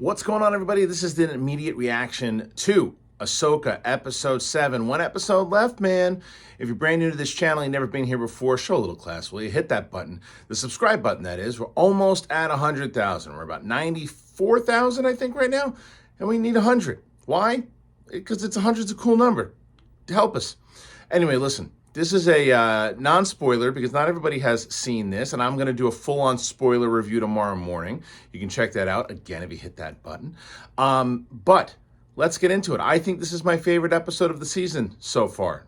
What's going on, everybody? This is the immediate reaction to Ahsoka Episode 7. One episode left, man. If you're brand new to this channel, you've never been here before, show a little class, will you? Hit that button. The subscribe button, that is. We're almost at 100,000. We're about 94,000, I think, right now. And we need 100. Why? Because 100's a cool number. Help us. Anyway, listen. This is a non-spoiler because not everybody has seen this, and I'm going to do a full-on spoiler review tomorrow morning. You can check that out, again, if you hit that button. But let's get into it. I think this is my favorite episode of the season so far.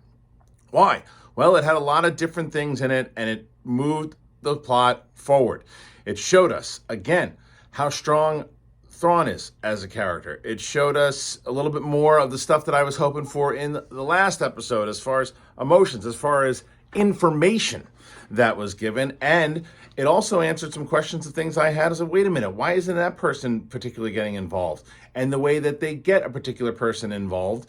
Why? Well, it had a lot of different things in it, and it moved the plot forward. It showed us, again, how strong Thrawn is as a character. It showed us a little bit more of the stuff that I was hoping for in the last episode as far as emotions, as far as information that was given. And it also answered some questions of things I had as wait a minute, why isn't that person particularly getting involved? And the way that they get a particular person involved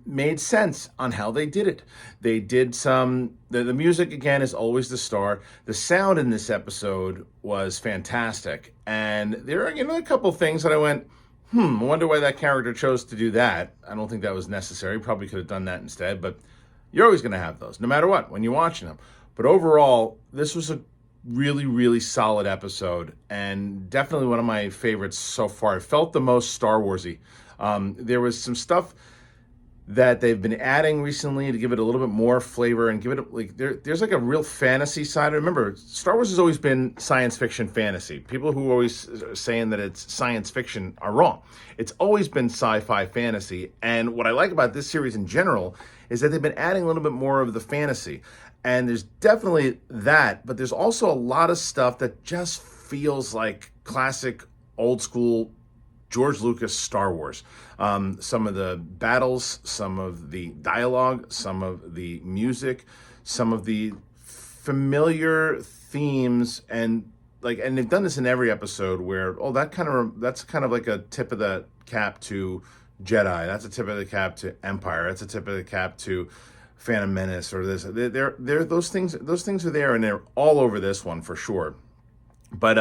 made sense on how they did it. They did the music, again, is always the star. The sound in this episode was fantastic. And there are, a couple of things that I went, I wonder why that character chose to do that. I don't think that was necessary. Probably could have done that instead, but you're always going to have those, no matter what, when you're watching them. But overall, this was a really, really solid episode and definitely one of my favorites so far. It felt the most Star Wars-y. There was some stuff that they've been adding recently to give it a little bit more flavor and give it there's like a real fantasy side. Remember, Star Wars has always been science fiction fantasy. People who are always saying that it's science fiction are wrong. It's always been sci-fi fantasy. And what I like about this series in general is that they've been adding a little bit more of the fantasy. And there's definitely that, but there's also a lot of stuff that just feels like classic old school George Lucas Star Wars. Some of the battles, some of the dialogue, some of the music, some of the familiar themes, and they've done this in every episode where, that's kind of like a tip of the cap to Jedi. That's a tip of the cap to Empire. That's a tip of the cap to Phantom Menace or this. They're those things are there, and they're all over this one for sure. But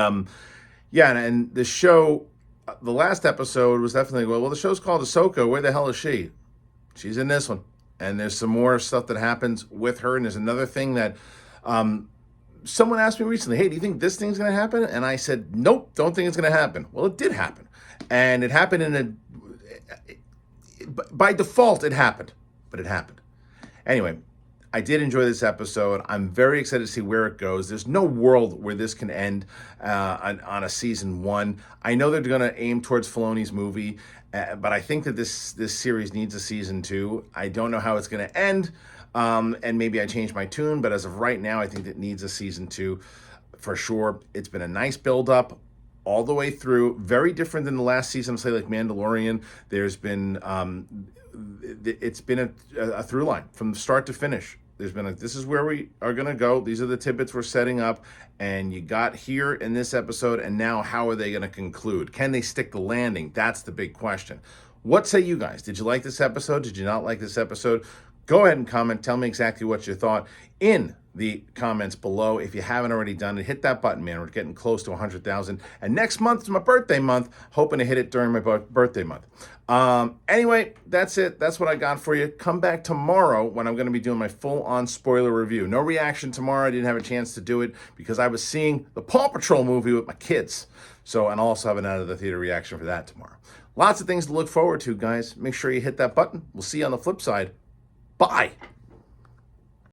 yeah, and the show, the last episode was definitely, well, the show's called Ahsoka. Where the hell is she? She's in this one. And there's some more stuff that happens with her. And there's another thing that someone asked me recently, hey, do you think this thing's going to happen? And I said, nope, don't think it's going to happen. Well, it did happen. And it happened by default, it happened. But it happened. Anyway, I did enjoy this episode. I'm very excited to see where it goes. There's no world where this can end on a season 1. I know they're going to aim towards Filoni's movie, but I think that this series needs a season 2. I don't know how it's going to end, and maybe I changed my tune, but as of right now, I think it needs a season 2 for sure. It's been a nice build-up all the way through. Very different than the last season, say like Mandalorian. There's been it's been a through line from start to finish. There's been this is where we are going to go. These are the tidbits we're setting up. And you got here in this episode. And now how are they going to conclude? Can they stick the landing? That's the big question. What say you guys? Did you like this episode? Did you not like this episode? Go ahead and comment. Tell me exactly what you thought in the comments below. If you haven't already done it, hit that button, man. We're getting close to 100,000. And next month is my birthday month. Hoping to hit it during my birthday month. Anyway, that's it. That's what I got for you. Come back tomorrow when I'm going to be doing my full-on spoiler review. No reaction tomorrow. I didn't have a chance to do it because I was seeing the Paw Patrol movie with my kids. So, and I'll also have an out of the theater reaction for that tomorrow. Lots of things to look forward to, guys. Make sure you hit that button. We'll see you on the flip side. Bye.